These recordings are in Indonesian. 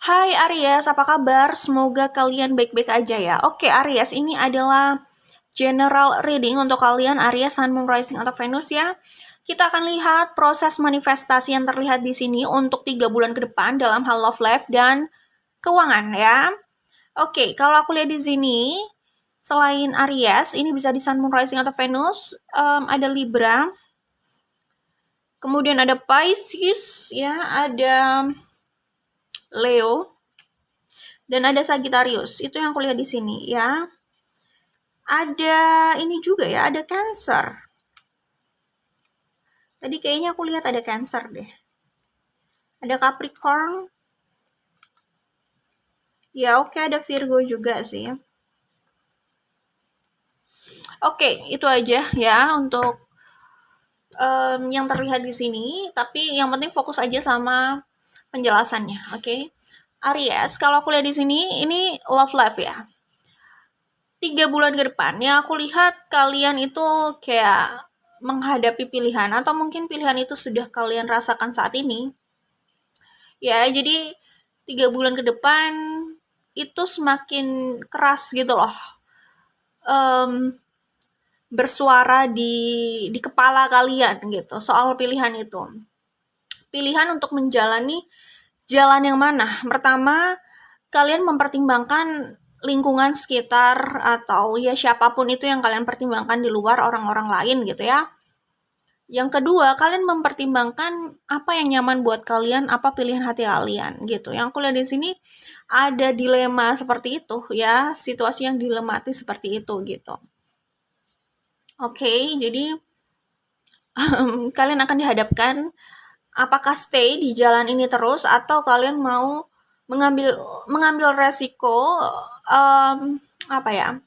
Hai Aries, apa kabar? Semoga kalian baik-baik aja ya. Oke Aries, ini adalah general reading untuk kalian Aries, Sun, Moon, Rising, atau Venus ya. Kita akan lihat proses manifestasi yang terlihat di sini untuk 3 bulan ke depan dalam hal love life dan keuangan ya. Oke, kalau aku lihat di sini, selain Aries, ini bisa di Sun, Moon, Rising, atau Venus, ada Libra, kemudian ada Pisces ya, ada Leo, dan ada Sagittarius. Itu yang aku lihat di sini ya. Ada ini juga ya, ada Cancer. Tadi kayaknya aku lihat ada Cancer deh. Ada Capricorn. Ya oke, ada Virgo juga sih. Oke, itu aja ya untuk yang terlihat di sini. Tapi yang penting fokus aja sama penjelasannya, oke? Aries, kalau aku lihat di sini, ini love life ya. 3 bulan ke depan, ya aku lihat kalian itu kayak menghadapi pilihan, atau mungkin pilihan itu sudah kalian rasakan saat ini. Ya, jadi 3 bulan ke depan itu semakin keras gitu loh. Bersuara di kepala kalian gitu, soal pilihan itu. Pilihan untuk menjalani jalan yang mana? Pertama, kalian mempertimbangkan lingkungan sekitar atau ya siapapun itu yang kalian pertimbangkan di luar orang-orang lain gitu ya. Yang kedua, kalian mempertimbangkan apa yang nyaman buat kalian, apa pilihan hati kalian gitu. Yang aku lihat di sini ada dilema seperti itu ya, situasi yang dilematis seperti itu gitu. Oke, jadi kalian akan dihadapkan apakah stay di jalan ini terus atau kalian mau mengambil resiko apa ya?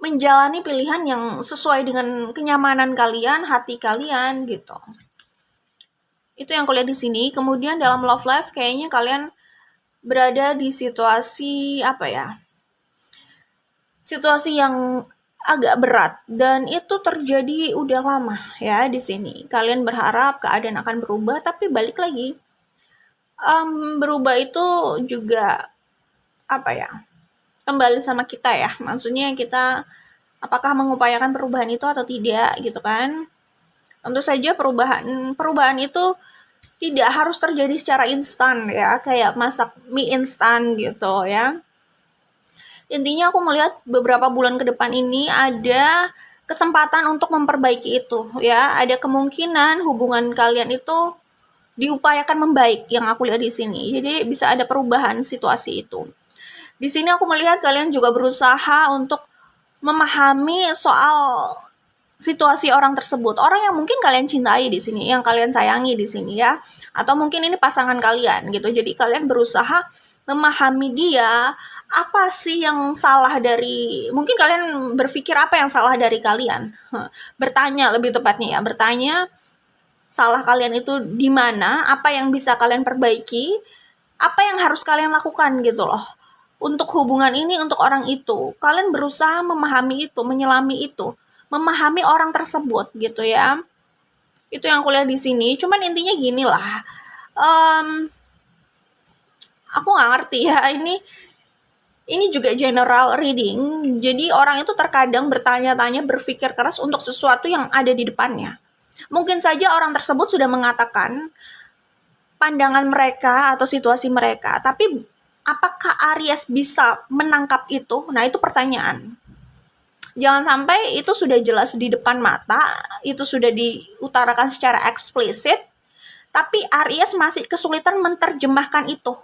Menjalani pilihan yang sesuai dengan kenyamanan kalian, hati kalian gitu. Itu yang kulihat di sini. Kemudian dalam love life kayaknya kalian berada di situasi apa ya? Situasi yang agak berat dan itu terjadi udah lama ya di sini. Kalian berharap keadaan akan berubah tapi balik lagi. Berubah itu juga apa ya? Kembali sama kita ya. Maksudnya kita apakah mengupayakan perubahan itu atau tidak gitu kan? Tentu saja perubahan itu tidak harus terjadi secara instan ya, kayak masak mie instan gitu ya. Intinya aku melihat beberapa bulan ke depan ini ada kesempatan untuk memperbaiki itu ya. Ada kemungkinan hubungan kalian itu diupayakan membaik yang aku lihat di sini. Jadi bisa ada perubahan situasi itu. Di sini aku melihat kalian juga berusaha untuk memahami soal situasi orang tersebut, orang yang mungkin kalian cintai di sini, yang kalian sayangi di sini ya, atau mungkin ini pasangan kalian gitu. Jadi kalian berusaha memahami dia, apa sih yang salah dari, mungkin kalian berpikir apa yang salah dari kalian, bertanya lebih tepatnya ya, bertanya salah kalian itu di mana, apa yang bisa kalian perbaiki, apa yang harus kalian lakukan gitu loh. Untuk hubungan ini, untuk orang itu, kalian berusaha memahami itu, menyelami itu, memahami orang tersebut gitu ya. Itu yang aku lihat di sini. Cuman intinya gini lah, aku nggak ngerti ya, ini juga general reading. Jadi orang itu terkadang bertanya-tanya, berpikir keras untuk sesuatu yang ada di depannya. Mungkin saja orang tersebut sudah mengatakan pandangan mereka atau situasi mereka, tapi apakah Aries bisa menangkap itu? Nah, itu pertanyaan. Jangan sampai itu sudah jelas di depan mata, itu sudah diutarakan secara eksplisit, tapi Aries masih kesulitan menerjemahkan itu.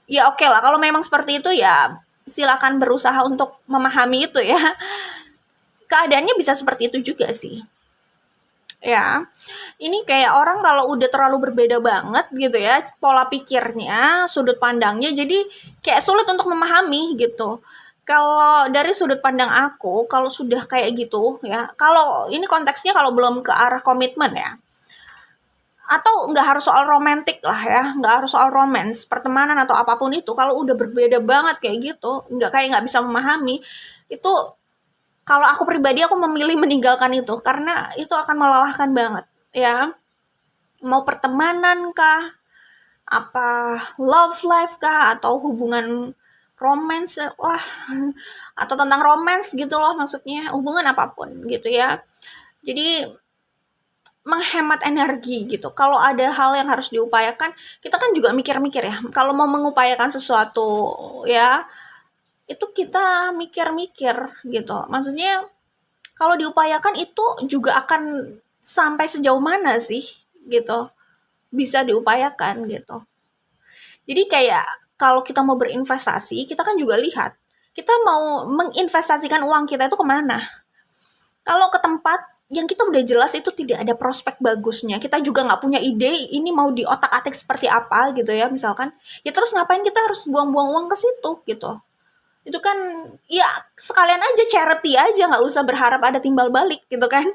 Ya oke lah, kalau memang seperti itu ya silakan berusaha untuk memahami itu ya. Keadaannya bisa seperti itu juga sih. Ya, ini kayak orang kalau udah terlalu berbeda banget gitu ya, pola pikirnya, sudut pandangnya, jadi kayak sulit untuk memahami gitu. Kalau dari sudut pandang aku, kalau sudah kayak gitu ya, kalau ini konteksnya kalau belum ke arah komitmen ya, atau nggak harus soal romantik lah ya, nggak harus soal romance, pertemanan atau apapun itu, kalau udah berbeda banget kayak gitu, nggak bisa memahami, itu kalau aku pribadi aku memilih meninggalkan itu karena itu akan melelahkan banget ya. Mau pertemanan kah, apa love life kah, atau hubungan romance lah, atau tentang romance gitu loh, maksudnya hubungan apapun gitu ya. Jadi menghemat energi gitu. Kalau ada hal yang harus diupayakan, kita kan juga mikir-mikir ya. Kalau mau mengupayakan sesuatu ya, itu kita mikir-mikir gitu. Maksudnya kalau diupayakan itu juga akan sampai sejauh mana sih gitu bisa diupayakan gitu. Jadi kayak kalau kita mau berinvestasi, kita kan juga lihat kita mau menginvestasikan uang kita itu kemana. Kalau ke tempat yang kita udah jelas itu tidak ada prospek bagusnya, kita juga nggak punya ide ini mau di otak-atik seperti apa gitu ya misalkan, ya terus ngapain kita harus buang-buang uang ke situ gitu. Itu kan ya sekalian aja charity aja, nggak usah berharap ada timbal balik gitu kan.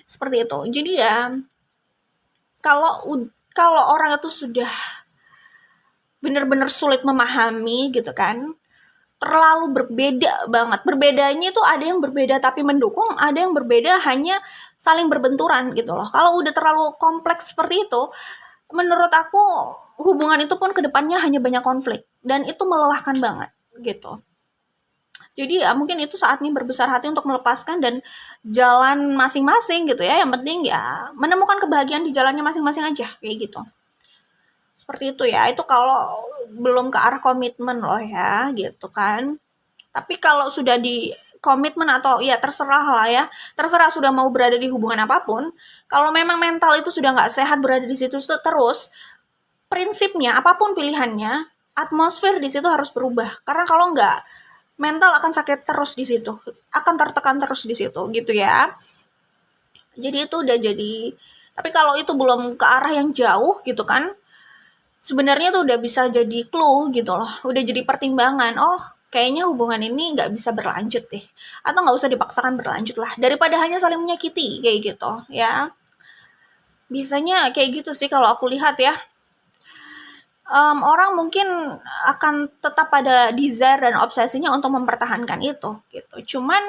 Seperti itu. Jadi ya kalau kalau orang itu sudah benar-benar sulit memahami gitu kan, terlalu berbeda banget. Berbedanya itu ada yang berbeda tapi mendukung, ada yang berbeda hanya saling berbenturan gitu loh. Kalau udah terlalu kompleks seperti itu, menurut aku hubungan itu pun kedepannya hanya banyak konflik dan itu melelahkan banget gitu. Jadi ya mungkin itu saatnya berbesar hati untuk melepaskan dan jalan masing-masing gitu ya. Yang penting ya menemukan kebahagiaan di jalannya masing-masing aja kayak gitu. Seperti itu ya. Itu kalau belum ke arah komitmen loh ya gitu kan. Tapi kalau sudah di komitmen atau ya terserah lah ya. Terserah sudah mau berada di hubungan apapun. Kalau memang mental itu sudah nggak sehat berada di situ terus, prinsipnya apapun pilihannya, atmosfer di situ harus berubah. Karena kalau nggak, mental akan sakit terus di situ, akan tertekan terus di situ gitu ya. Jadi itu udah jadi, tapi kalau itu belum ke arah yang jauh gitu kan, sebenarnya tuh udah bisa jadi clue gitu loh, udah jadi pertimbangan. Oh kayaknya hubungan ini nggak bisa berlanjut deh, atau nggak usah dipaksakan berlanjut lah, daripada hanya saling menyakiti kayak gitu ya. Biasanya kayak gitu sih kalau aku lihat ya. Orang mungkin akan tetap pada desire dan obsesinya untuk mempertahankan itu gitu. Cuman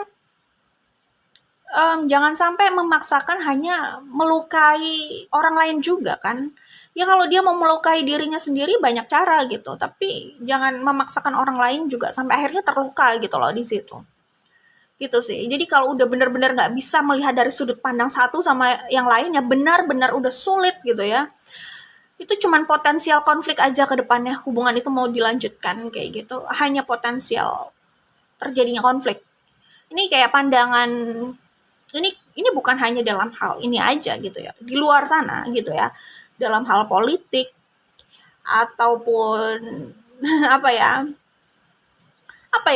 jangan sampai memaksakan hanya melukai orang lain juga kan. Ya kalau dia mau melukai dirinya sendiri banyak cara gitu, tapi jangan memaksakan orang lain juga sampai akhirnya terluka gitu loh di situ. Gitu sih. Jadi kalau udah benar-benar nggak bisa melihat dari sudut pandang satu sama yang lainnya, benar-benar udah sulit gitu ya, itu cuman potensial konflik aja ke depannya, hubungan itu mau dilanjutkan kayak gitu hanya potensial terjadinya konflik. Ini kayak pandangan, ini bukan hanya dalam hal ini aja gitu ya, di luar sana gitu ya, dalam hal politik ataupun apa ya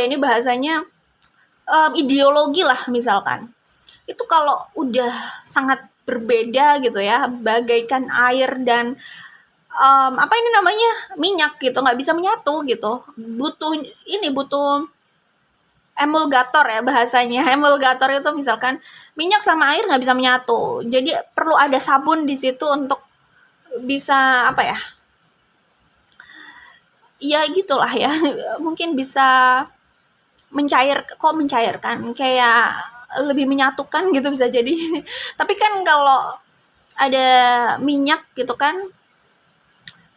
ini bahasanya, ideologi lah misalkan. Itu kalau udah sangat berbeda gitu ya, bagaikan air dan apa ini namanya minyak gitu, nggak bisa menyatu gitu, butuh emulgator ya bahasanya. Emulgator itu misalkan minyak sama air nggak bisa menyatu, jadi perlu ada sabun di situ untuk bisa ya gitulah ya. Mungkin bisa mencairkan kayak lebih menyatukan gitu bisa jadi. Tapi kan kalau ada minyak gitu kan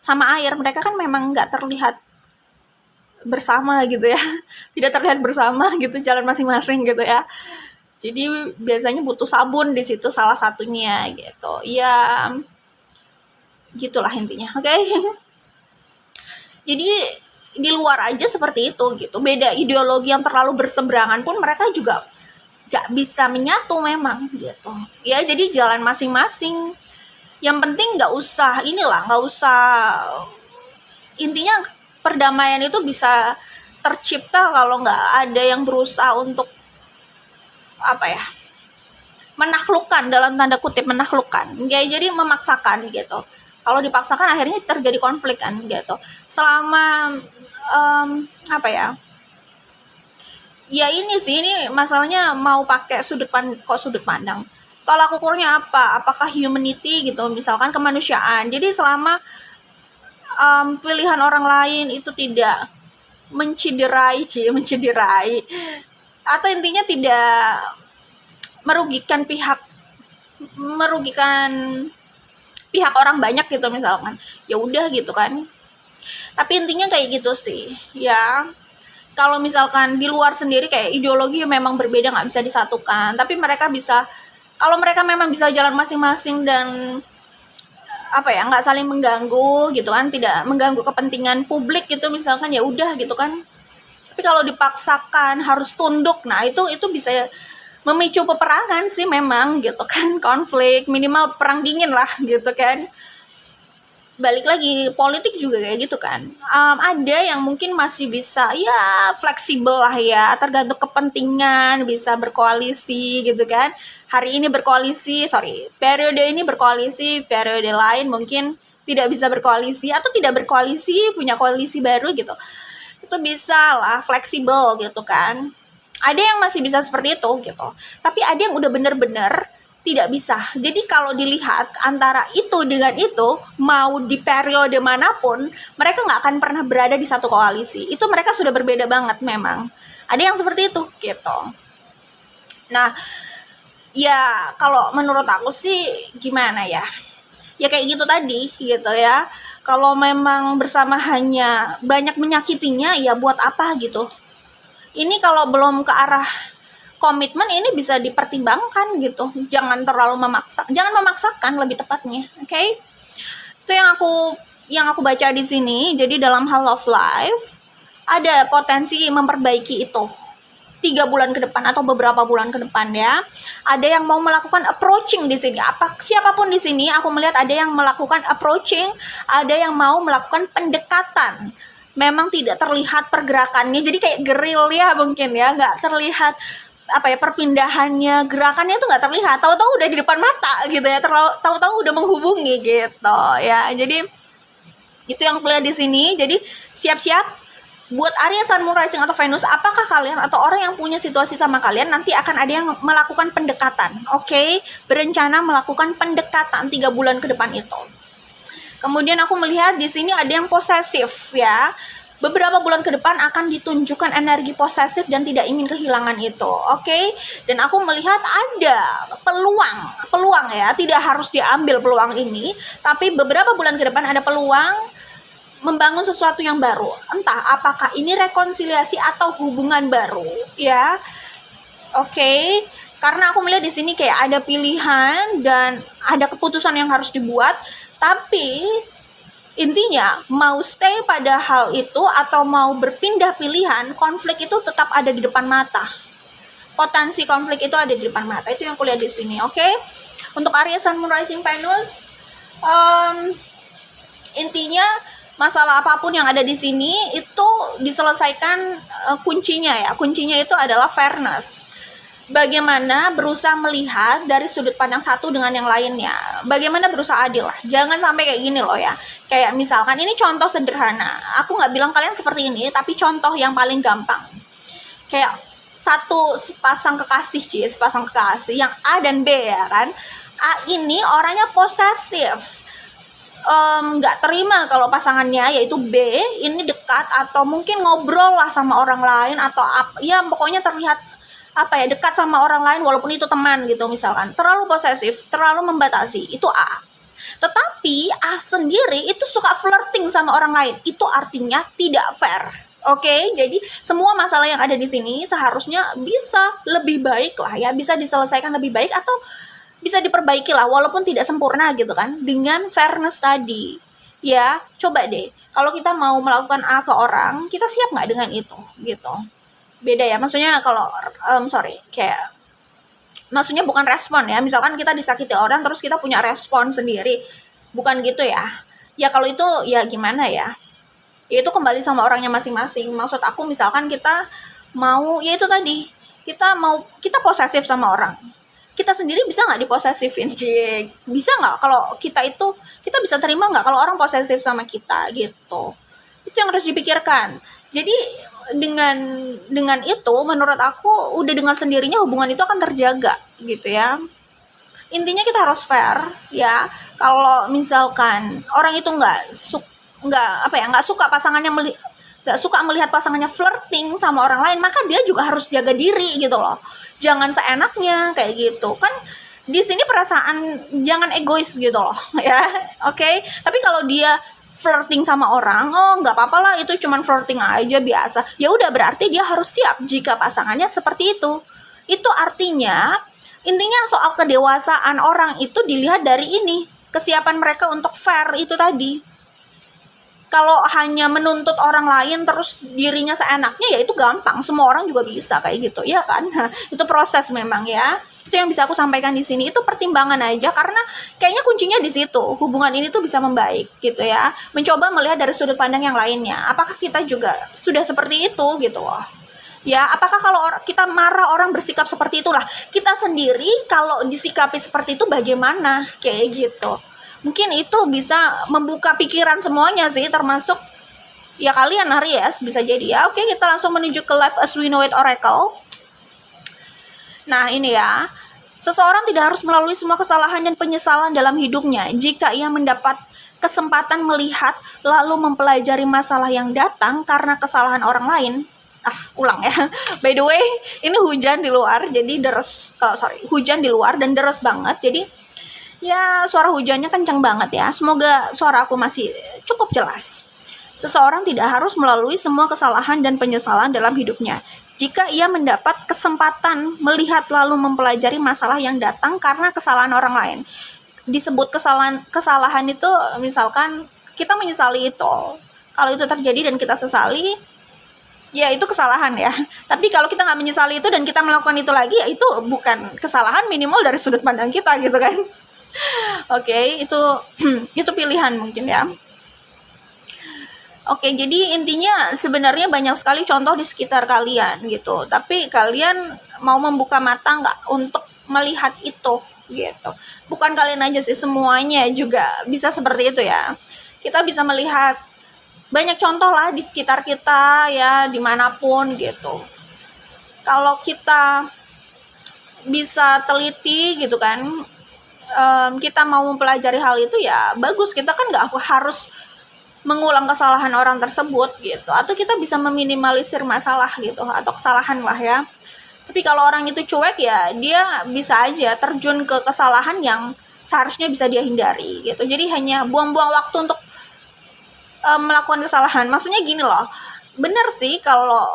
sama air, mereka kan memang nggak terlihat bersama gitu ya, tidak terlihat bersama gitu, jalan masing-masing gitu ya. Jadi biasanya butuh sabun di situ salah satunya gitu ya, gitulah intinya. Oke. Jadi di luar aja seperti itu gitu, beda ideologi yang terlalu berseberangan pun mereka juga gak bisa menyatu memang gitu ya. Jadi jalan masing-masing, yang penting nggak usah intinya perdamaian itu bisa tercipta kalau nggak ada yang berusaha untuk menaklukkan, dalam tanda kutip menaklukkan ya, jadi memaksakan gitu. Kalau dipaksakan akhirnya terjadi konflik kan gitu. Selama ya ini sih, ini masalahnya mau pakai sudut pandang tolak ukurnya apakah humanity gitu, misalkan kemanusiaan. Jadi selama pilihan orang lain itu tidak menciderai atau intinya tidak merugikan pihak orang banyak gitu misalkan, ya udah gitu kan. Tapi intinya kayak gitu sih ya. Kalau misalkan di luar sendiri kayak ideologi memang berbeda, nggak bisa disatukan, tapi mereka bisa, kalau mereka memang bisa jalan masing-masing dan apa ya, nggak saling mengganggu gitu kan, tidak mengganggu kepentingan publik gitu misalkan, ya udah gitu kan. Tapi kalau dipaksakan harus tunduk, nah itu bisa memicu peperangan sih memang gitu kan, konflik, minimal perang dingin lah gitu kan. Balik lagi, politik juga kayak gitu kan. Ada yang mungkin masih bisa ya fleksibel lah ya, tergantung kepentingan, bisa berkoalisi gitu kan. Hari ini berkoalisi, periode ini berkoalisi, periode lain mungkin tidak bisa berkoalisi atau tidak berkoalisi, punya koalisi baru gitu. Itu bisa lah, fleksibel gitu kan. Ada yang masih bisa seperti itu gitu. Tapi ada yang udah bener-bener tidak bisa. Jadi kalau dilihat antara itu dengan itu, mau di periode manapun, mereka nggak akan pernah berada di satu koalisi. Itu mereka sudah berbeda banget memang. Ada yang seperti itu gitu. Nah, ya kalau menurut aku sih gimana ya? Ya kayak gitu tadi gitu ya. Kalau memang bersama hanya banyak menyakitinya, ya buat apa gitu. Ini kalau belum ke arah komitmen, ini bisa dipertimbangkan gitu. Jangan terlalu jangan memaksakan lebih tepatnya. Oke? Itu yang aku baca di sini. Jadi dalam hal love life ada potensi memperbaiki itu 3 bulan ke depan atau beberapa bulan ke depan ya. Ada yang mau melakukan approaching di sini. Siapapun di sini aku melihat ada yang melakukan approaching, ada yang mau melakukan pendekatan. Memang tidak terlihat pergerakannya, jadi kayak gerilya mungkin ya, nggak terlihat perpindahannya, gerakannya tuh nggak terlihat, tahu-tahu udah di depan mata gitu ya, tahu-tahu udah menghubungi gitu ya. Jadi itu yang kulihat di sini. Jadi siap-siap buat Aries, Sun, Moon, Rising atau Venus, apakah kalian atau orang yang punya situasi sama kalian nanti akan ada yang melakukan pendekatan. Oke? Berencana melakukan pendekatan 3 bulan ke depan itu. Kemudian aku melihat di sini ada yang posesif ya. Beberapa bulan ke depan akan ditunjukkan energi posesif dan tidak ingin kehilangan itu. Oke? Dan aku melihat ada peluang ya, tidak harus diambil peluang ini, tapi beberapa bulan ke depan ada peluang membangun sesuatu yang baru. Entah apakah ini rekonsiliasi atau hubungan baru ya. Oke? Karena aku melihat di sini kayak ada pilihan dan ada keputusan yang harus dibuat. Tapi intinya mau stay pada hal itu atau mau berpindah pilihan, konflik itu tetap ada di depan mata. Potensi konflik itu ada di depan mata. Itu yang kulihat di sini. Oke? Untuk Aries, Sun, Moon, Rising, Venus, intinya masalah apapun yang ada di sini itu diselesaikan. Kuncinya itu adalah fairness. Bagaimana berusaha melihat dari sudut pandang satu dengan yang lainnya. Bagaimana berusaha adil lah. Jangan sampai kayak gini loh ya. Kayak misalkan ini contoh sederhana. Aku nggak bilang kalian seperti ini, tapi contoh yang paling gampang. Kayak sepasang kekasih yang A dan B ya kan. A ini orangnya posesif. Nggak terima kalau pasangannya yaitu B ini dekat atau mungkin ngobrol lah sama orang lain atau ya pokoknya terlihat dekat sama orang lain walaupun itu teman gitu misalkan. Terlalu posesif, terlalu membatasi, itu A. Tetapi A sendiri itu suka flirting sama orang lain, itu artinya tidak fair. Oke, jadi semua masalah yang ada di sini seharusnya bisa lebih baik lah ya, bisa diselesaikan lebih baik atau bisa diperbaiki lah walaupun tidak sempurna gitu kan, dengan fairness tadi. Ya, coba deh kalau kita mau melakukan A ke orang, kita siap nggak dengan itu gitu. Beda ya, maksudnya kalau kayak maksudnya bukan respon ya, misalkan kita disakiti orang terus kita punya respon sendiri, bukan gitu ya. Ya kalau itu ya gimana ya, itu kembali sama orangnya masing-masing. Maksud aku misalkan kita mau, ya itu tadi, kita posesif sama orang, kita sendiri bisa nggak diposesifin? Bisa nggak kalau kita bisa terima nggak kalau orang posesif sama kita gitu? Itu yang harus dipikirkan. Jadi dengan itu menurut aku udah dengan sendirinya hubungan itu akan terjaga gitu ya. Intinya kita harus fair ya. Kalau misalkan orang itu nggak suka melihat pasangannya flirting sama orang lain, maka dia juga harus jaga diri gitu loh. Jangan seenaknya kayak gitu kan. Di sini perasaan jangan egois gitu loh ya, oke. Tapi kalau dia flirting sama orang, oh nggak apa-apa lah, itu cuman flirting aja biasa. Ya udah, berarti dia harus siap jika pasangannya seperti itu. Itu artinya, intinya soal kedewasaan orang itu dilihat dari ini, kesiapan mereka untuk fair itu tadi. Kalau hanya menuntut orang lain terus dirinya seenaknya, ya itu gampang, semua orang juga bisa kayak gitu ya kan. Itu proses memang ya. Itu yang bisa aku sampaikan di sini, itu pertimbangan aja, karena kayaknya kuncinya di situ, hubungan ini tuh bisa membaik gitu ya. Mencoba melihat dari sudut pandang yang lainnya, apakah kita juga sudah seperti itu gitu loh ya. Apakah kalau kita marah orang bersikap seperti itulah, kita sendiri kalau disikapi seperti itu bagaimana, kayak gitu. Mungkin itu bisa membuka pikiran semuanya sih, termasuk ya kalian Aries, bisa jadi ya. Oke, kita langsung menuju ke Life as We Know It Oracle. Nah ini ya, seseorang tidak harus melalui semua kesalahan dan penyesalan dalam hidupnya jika ia mendapat kesempatan melihat lalu mempelajari masalah yang datang karena kesalahan orang lain. Ulang ya. By the way, ini hujan di luar, jadi hujan di luar dan deras banget. Jadi ya suara hujannya kencang banget ya. Semoga suara aku masih cukup jelas. Seseorang tidak harus melalui semua kesalahan dan penyesalan dalam hidupnya jika ia mendapat kesempatan melihat lalu mempelajari masalah yang datang karena kesalahan orang lain. Disebut kesalahan itu misalkan kita menyesali itu. Kalau itu terjadi dan kita sesali, ya itu kesalahan ya. Tapi kalau kita nggak menyesali itu dan kita melakukan itu lagi, ya itu bukan kesalahan, minimal dari sudut pandang kita gitu kan. Oke, itu pilihan mungkin ya. Oke, jadi intinya sebenarnya banyak sekali contoh di sekitar kalian gitu. Tapi kalian mau membuka mata nggak untuk melihat itu gitu. Bukan kalian aja sih, semuanya juga bisa seperti itu ya. Kita bisa melihat banyak contoh lah di sekitar kita ya, dimanapun gitu. Kalau kita bisa teliti gitu kan, kita mau mempelajari hal itu, ya bagus. Kita kan nggak harus mengulang kesalahan orang tersebut gitu, atau kita bisa meminimalisir masalah gitu atau kesalahan lah ya. Tapi kalau orang itu cuek, ya dia bisa aja terjun ke kesalahan yang seharusnya bisa dia hindari gitu. Jadi hanya buang-buang waktu untuk melakukan kesalahan. Maksudnya gini loh, bener sih kalau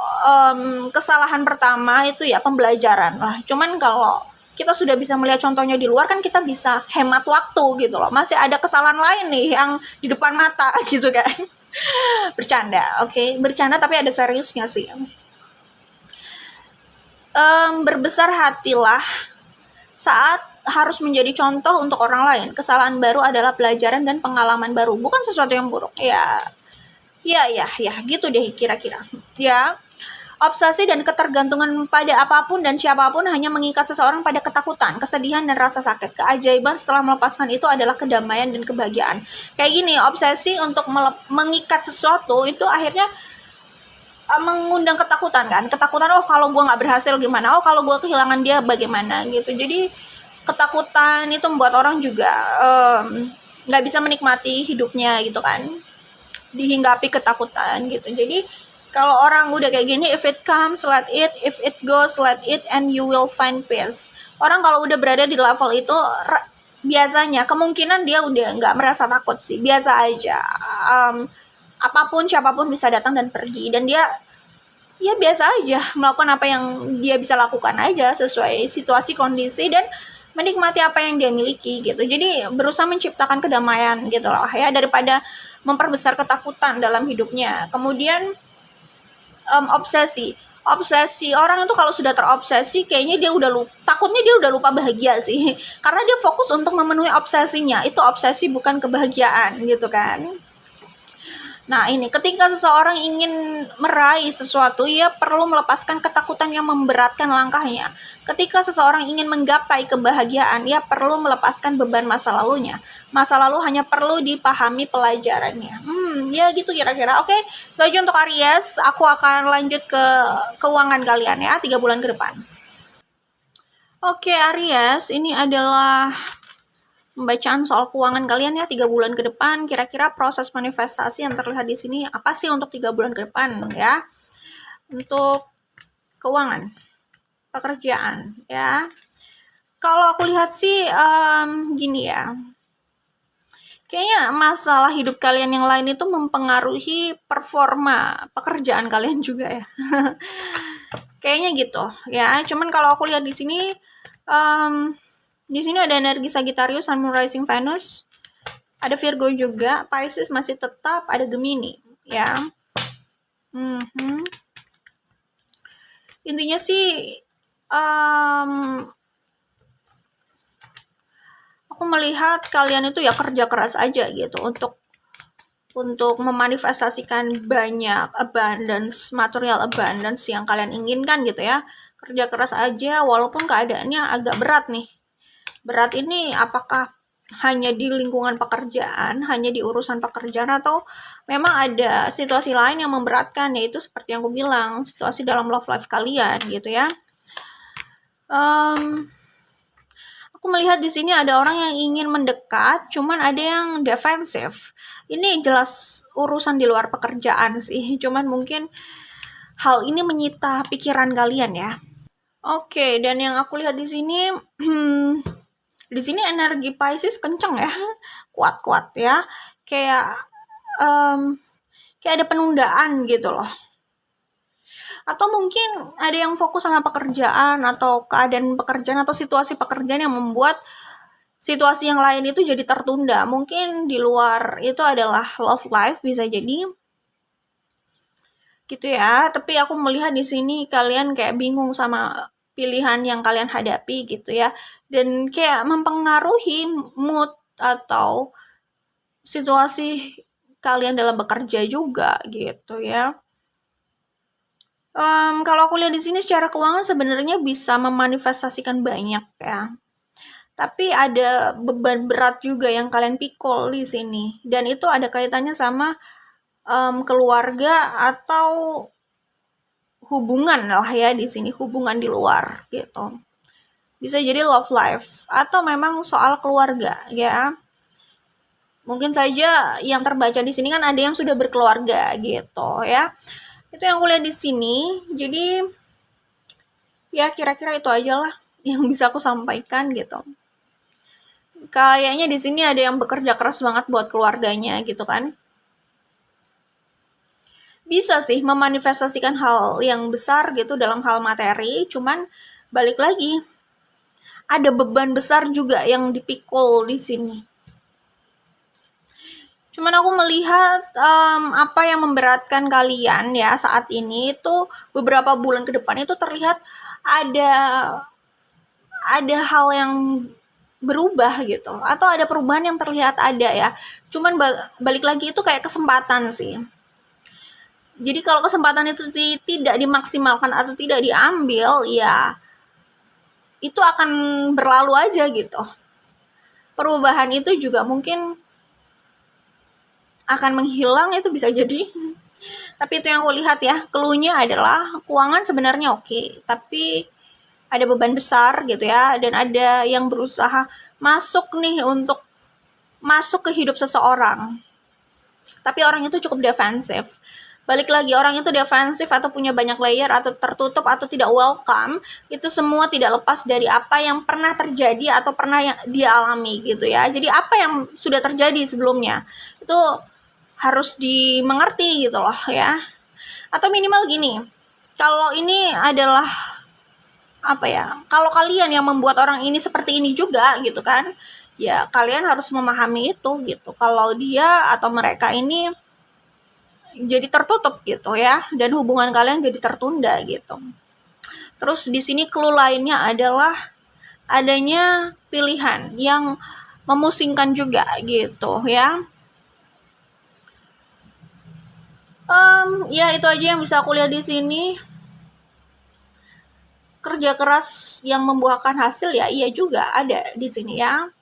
kesalahan pertama itu ya pembelajaran lah. Cuman kalau kita sudah bisa melihat contohnya di luar, kan kita bisa hemat waktu gitu loh. Masih ada kesalahan lain nih yang di depan mata gitu kan. Bercanda, oke? Bercanda tapi ada seriusnya sih. Berbesar hatilah saat harus menjadi contoh untuk orang lain. Kesalahan baru adalah pelajaran dan pengalaman baru, bukan sesuatu yang buruk. Ya, gitu deh kira-kira. Ya, obsesi dan ketergantungan pada apapun dan siapapun hanya mengikat seseorang pada ketakutan, kesedihan, dan rasa sakit. Keajaiban setelah melepaskan itu adalah kedamaian dan kebahagiaan. Kayak gini, obsesi untuk mengikat sesuatu itu akhirnya mengundang ketakutan kan. Ketakutan, oh kalau gue gak berhasil gimana, oh kalau gue kehilangan dia bagaimana gitu. Jadi ketakutan itu membuat orang juga gak bisa menikmati hidupnya gitu kan, dihinggapi ketakutan gitu. Jadi kalau orang udah kayak gini, if it comes let it, if it goes let it, and you will find peace. Orang kalau udah berada di level itu, biasanya kemungkinan dia udah nggak merasa takut sih, biasa aja. Apapun siapapun bisa datang dan pergi, dan dia ya biasa aja melakukan apa yang dia bisa lakukan aja sesuai situasi kondisi, dan menikmati apa yang dia miliki gitu. Jadi berusaha menciptakan kedamaian gitu loh ya, daripada memperbesar ketakutan dalam hidupnya. Kemudian obsesi orang itu kalau sudah terobsesi, kayaknya dia takutnya dia udah lupa bahagia sih, karena dia fokus untuk memenuhi obsesinya. Itu obsesi, bukan kebahagiaan gitu kan. Nah ini, ketika seseorang ingin meraih sesuatu, ia perlu melepaskan ketakutan yang memberatkan langkahnya. Ketika seseorang ingin menggapai kebahagiaan, ia perlu melepaskan beban masa lalunya. Masa lalu hanya perlu dipahami pelajarannya. Ya gitu kira-kira. Oke, itu aja untuk Aries. Aku akan lanjut ke keuangan kalian ya, 3 bulan ke depan. Oke Aries, ini adalah pembacaan soal keuangan kalian ya 3 bulan ke depan. Kira-kira proses manifestasi yang terlihat di sini apa sih untuk 3 bulan ke depan ya. Untuk keuangan, pekerjaan ya. Kalau aku lihat sih gini ya. Kayaknya masalah hidup kalian yang lain itu mempengaruhi performa pekerjaan kalian juga ya. Kayaknya gitu ya. Cuman kalau aku lihat di sini di sini ada energi Sagittarius, Sun, Moon, Rising, Venus. Ada Virgo juga, Pisces masih tetap, ada Gemini ya. Intinya sih aku melihat kalian itu ya kerja keras aja gitu untuk memanifestasikan banyak abundance, material abundance yang kalian inginkan gitu ya. Kerja keras aja walaupun keadaannya agak berat nih. Berat ini apakah hanya di lingkungan pekerjaan, hanya di urusan pekerjaan, atau memang ada situasi lain yang memberatkan, yaitu seperti yang aku bilang, situasi dalam love life kalian gitu ya. Aku melihat di sini ada orang yang ingin mendekat, cuman ada yang defensif. Ini jelas urusan di luar pekerjaan sih, cuman mungkin hal ini menyita pikiran kalian ya. Oke, dan yang aku lihat di sini di sini energi Pisces kenceng ya, kuat-kuat ya, kayak ada penundaan gitu loh. Atau mungkin ada yang fokus sama pekerjaan atau keadaan pekerjaan atau situasi pekerjaan yang membuat situasi yang lain itu jadi tertunda. Mungkin di luar itu adalah love life, bisa jadi gitu ya. Tapi aku melihat di sini kalian kayak bingung sama pilihan yang kalian hadapi gitu ya, dan kayak mempengaruhi mood atau situasi kalian dalam bekerja juga gitu ya. Kalau aku lihat di sini secara keuangan sebenarnya bisa memanifestasikan banyak ya, tapi ada beban berat juga yang kalian pikul di sini, dan itu ada kaitannya sama keluarga atau hubungan lah ya di sini, hubungan di luar gitu. Bisa jadi love life atau memang soal keluarga ya. Mungkin saja yang terbaca di sini kan ada yang sudah berkeluarga gitu ya. Itu yang aku lihat di sini. Jadi ya kira-kira itu aja lah yang bisa aku sampaikan gitu. Kayaknya di sini ada yang bekerja keras banget buat keluarganya gitu kan. Bisa sih memanifestasikan hal yang besar gitu dalam hal materi, cuman balik lagi ada beban besar juga yang dipikul di sini. Cuman aku melihat apa yang memberatkan kalian ya saat ini itu beberapa bulan ke depan itu terlihat ada hal yang berubah gitu, atau ada perubahan yang terlihat ada ya. Cuman balik lagi itu kayak kesempatan sih. Jadi kalau kesempatan itu tidak dimaksimalkan atau tidak diambil, ya itu akan berlalu aja gitu. Perubahan itu juga mungkin akan menghilang, itu bisa jadi. Tapi itu yang aku lihat ya, clue-nya adalah keuangan sebenarnya oke, tapi ada beban besar gitu ya, dan ada yang berusaha masuk nih untuk masuk ke hidup seseorang. Tapi orang itu cukup defensif. Balik lagi, orang itu defensif atau punya banyak layer atau tertutup atau tidak welcome, itu semua tidak lepas dari apa yang pernah terjadi atau pernah yang dia alami gitu ya. Jadi apa yang sudah terjadi sebelumnya itu harus dimengerti gitu loh ya. Atau minimal gini, kalau ini adalah apa ya, kalau kalian yang membuat orang ini seperti ini juga gitu kan, ya kalian harus memahami itu gitu, kalau dia atau mereka ini jadi tertutup gitu ya, dan hubungan kalian jadi tertunda gitu. Terus di sini clue lainnya adalah adanya pilihan yang memusingkan juga gitu ya. Ya itu aja yang bisa aku lihat di sini. Kerja keras yang membuahkan hasil ya iya juga ada di sini ya.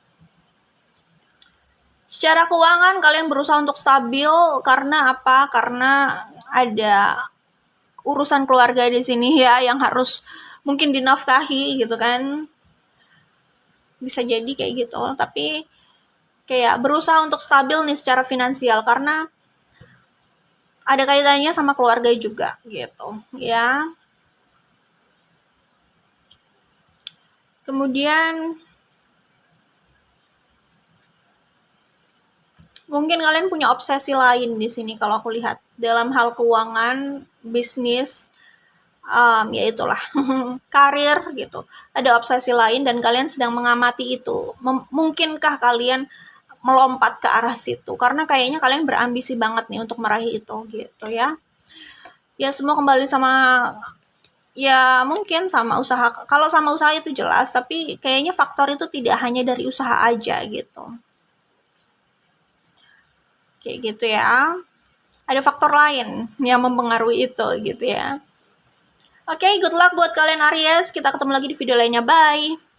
Secara keuangan kalian berusaha untuk stabil karena apa? Karena ada urusan keluarga di sini ya yang harus mungkin dinafkahi gitu kan. Bisa jadi kayak gitu. Tapi kayak berusaha untuk stabil nih secara finansial karena ada kaitannya sama keluarga juga gitu ya. Kemudian mungkin kalian punya obsesi lain di sini kalau aku lihat dalam hal keuangan, bisnis, ya itulah karir gitu. Ada obsesi lain dan kalian sedang mengamati itu. Mungkinkah kalian melompat ke arah situ? Karena kayaknya kalian berambisi banget nih untuk meraih itu gitu ya. Ya semua kembali sama ya mungkin sama usaha. Kalau sama usaha itu jelas, tapi kayaknya faktor itu tidak hanya dari usaha aja gitu. Kayak gitu ya. Ada faktor lain yang mempengaruhi itu gitu ya. Oke, good luck buat kalian Aries. Kita ketemu lagi di video lainnya. Bye.